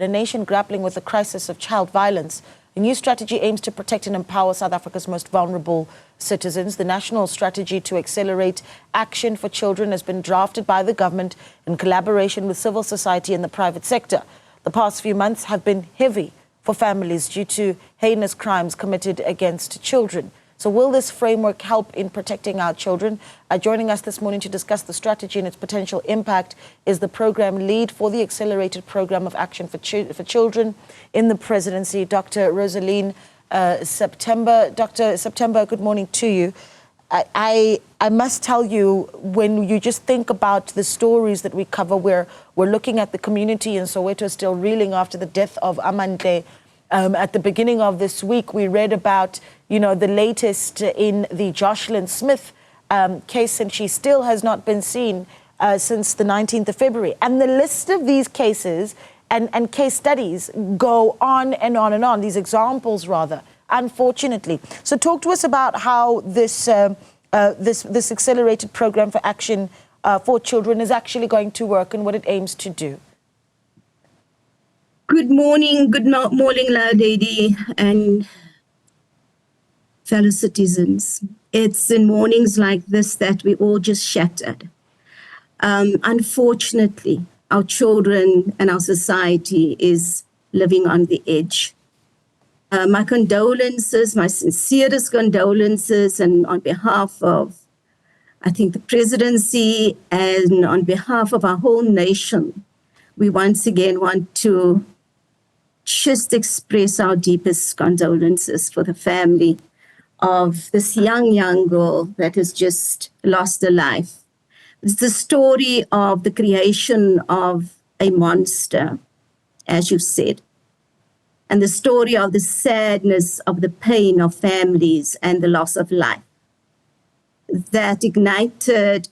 In a nation grappling with the crisis of child violence, a new strategy aims to protect and empower South Africa's most vulnerable citizens. The national strategy to accelerate action for children has been drafted by the government in collaboration with civil society and the private sector. The past few months have been heavy for families due to heinous crimes committed against children. So will this framework help in protecting our children? Joining us this morning to discuss the strategy and its potential impact is the program lead for the Accelerated Program of Action for Children in the Presidency, Dr. Roseline September. Dr. September, good morning to you. I must tell you, when you just think about the stories that we cover, where we're looking at the community in Soweto still reeling after the death of Amandle. At the beginning of this week, we read about, the latest in the Jocelyn Smith case, and she still has not been seen since the 19th of February. And the list of these cases and case studies go on and on and on, these examples rather, unfortunately. So talk to us about how this accelerated program for action for children is actually going to work and what it aims to do. Good morning, lady, and fellow citizens. It's in mornings like this that we all just shattered. Unfortunately, our children and our society is living on the edge. My condolences, my sincerest condolences, and on behalf of, I think, the Presidency and on behalf of our whole nation, we once again want to just express our deepest condolences for the family of this young girl that has just lost her life. It's the story of the creation of a monster, as you said, and the story of the sadness of the pain of families and the loss of life that ignited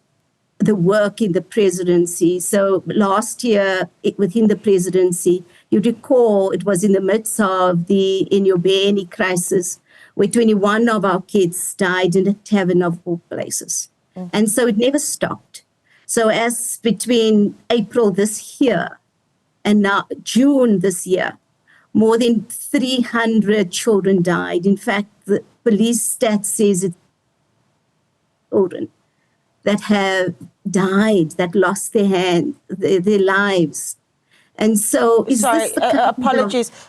the work in the Presidency. So last year, within the Presidency, you recall it was in the midst of the Inyobeni crisis, where 21 of our kids died in a tavern of all places. Mm. And so it never stopped. So as between April this year and now June this year, more than 300 children died. In fact, the police stat says it's children that have died, that lost their lives. And so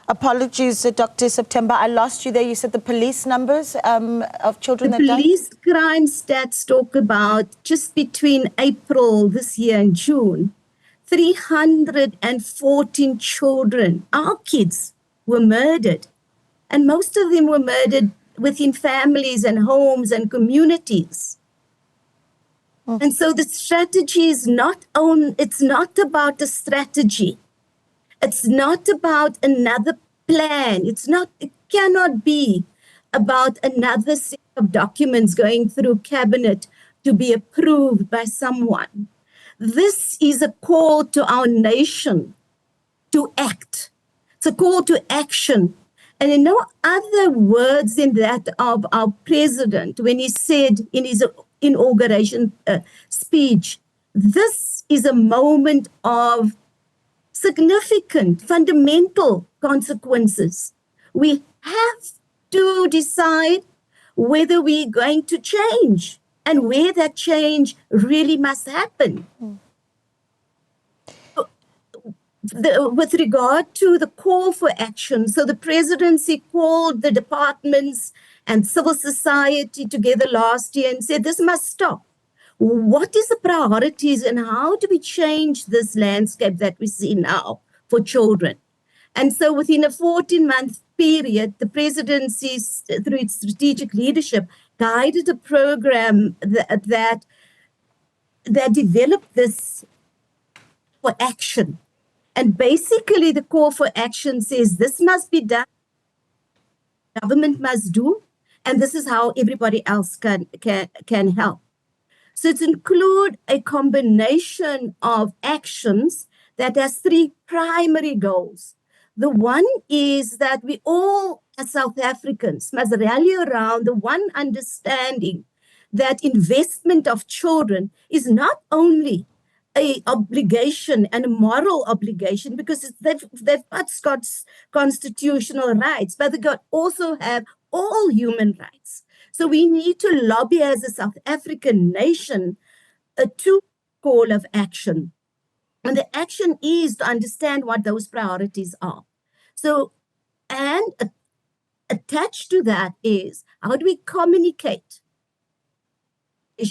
apologies, Dr. September. I lost you there. You said the police numbers of children that died? The police crime stats talk about just between April this year and June, 314 children, our kids, were murdered. And most of them were murdered within families and homes and communities. And so the strategy is it's not about a strategy. It's not about another plan. It cannot be about another set of documents going through cabinet to be approved by someone. This is a call to our nation to act. It's a call to action. And in no other words than that of our president, when he said in his inauguration speech, this is a moment of significant, fundamental consequences. We have to decide whether we're going to change and where that change really must happen. With regard to the call for action, so the Presidency called the departments and civil society together last year and said, this must stop. What is the priorities and how do we change this landscape that we see now for children? And so within a 14-month period, the Presidency, through its strategic leadership, guided a program that developed this for action. And basically the call for action says this must be done, government must do, and this is how everybody else can help. So it includes a combination of actions that has three primary goals. The one is that we all, as South Africans, must rally around the one understanding that investment of children is not only a obligation and a moral obligation, because they've got constitutional rights, but they also have all human rights. So we need to lobby as a South African nation to call of action. And the action is to understand what those priorities are. So, and attached to that is, how do we communicate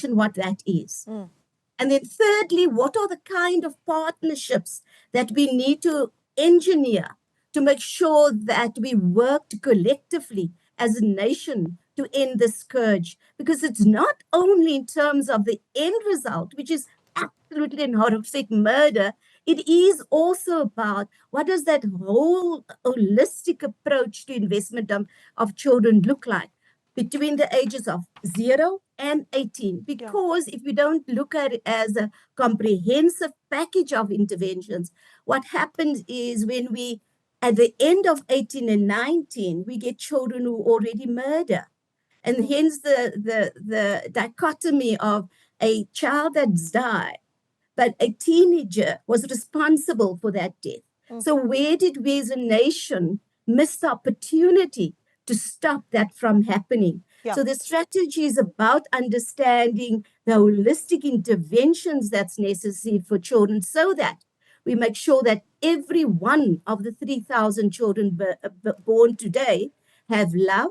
what that is? And then thirdly, what are the kind of partnerships that we need to engineer to make sure that we work collectively as a nation to end the scourge? Because it's not only in terms of the end result, which is absolutely an horrific murder, it is also about what does that whole holistic approach to investment of children look like between the ages of 0 and 18, because if we don't look at it as a comprehensive package of interventions, what happens is when we, at the end of 18 and 19, we get children who already murder. And hence the dichotomy of a child that's died, but a teenager was responsible for that death. So where did we as a nation miss the opportunity to stop that from happening? So the strategy is about understanding the holistic interventions that's necessary for children, so that we make sure that every one of the 3,000 children born today have love,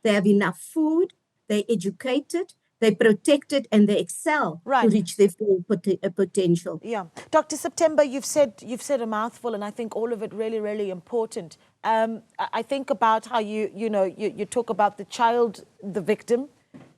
they have enough food, they're educated, they're protected, and they excel to reach their full potential. Yeah. Dr. September, you've said a mouthful, and I think all of it really, really important. I think about how you talk about the child, the victim,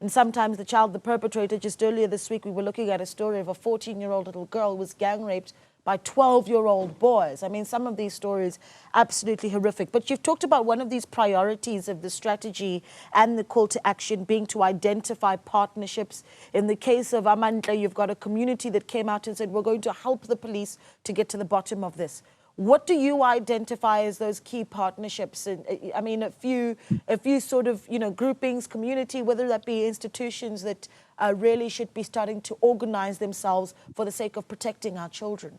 and sometimes the child, the perpetrator. Just earlier this week, we were looking at a story of a 14-year-old little girl who was gang raped by 12-year-old boys. I mean, some of these stories absolutely horrific. But you've talked about one of these priorities of the strategy and the call to action being to identify partnerships. In the case of Amandla, you've got a community that came out and said, we're going to help the police to get to the bottom of this. What do you identify as those key partnerships? I mean, a few sort of, groupings, community, whether that be institutions that really should be starting to organize themselves for the sake of protecting our children.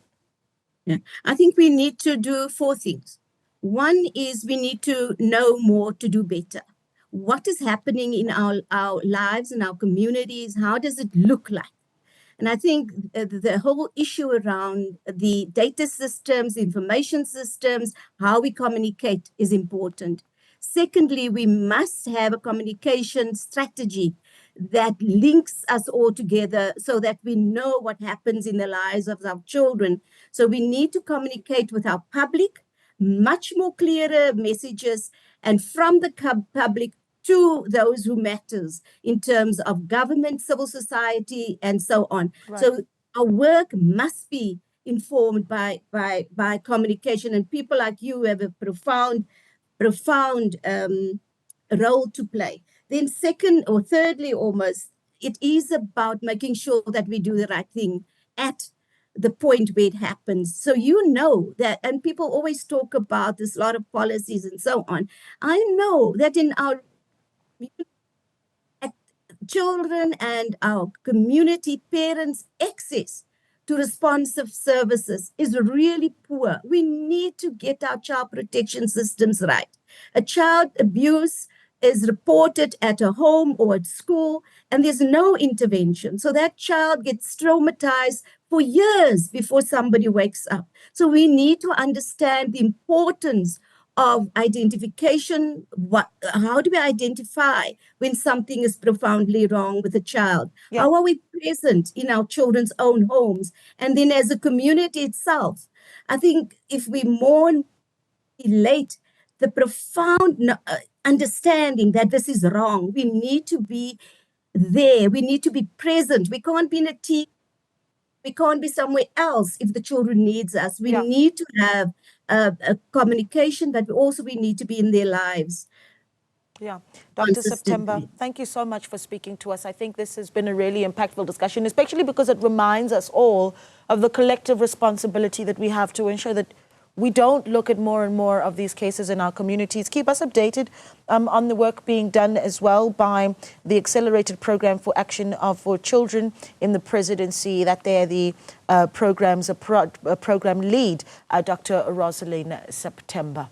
Yeah, I think we need to do 4 things. One is we need to know more to do better. What is happening in our lives, in our communities? How does it look like? And I think the whole issue around the data systems, information systems, how we communicate is important. Secondly, we must have a communication strategy that links us all together so that we know what happens in the lives of our children. So we need to communicate with our public, much more clearer messages, and from the public to those who matters in terms of government, civil society, and so on. So our work must be informed by communication, and people like you have a profound role to play. Then second or thirdly, almost, it is about making sure that we do the right thing at the point where it happens. So that, and people always talk about this, lot of policies and so on. I know that in our children and our community, parents' access to responsive services is really poor. We need to get our child protection systems right. A child abuse is reported at a home or at school, and there's no intervention. So that child gets traumatized for years before somebody wakes up. So we need to understand the importance of identification. How do we identify when something is profoundly wrong with a child? How are we present in our children's own homes? And then as a community itself, I think if we mourn late the profound understanding that this is wrong, we need to be there. We need to be present. We can't be in a team. We can't be somewhere else if the children needs us. We need to have a communication, but also we need to be in their lives. Yeah. Dr. September, thank you so much for speaking to us. I think this has been a really impactful discussion, especially because it reminds us all of the collective responsibility that we have to ensure that we don't look at more and more of these cases in our communities. Keep us updated on the work being done as well by the Accelerated Program for Action for Children in the Presidency, that they're the program lead, Dr. Roseline September.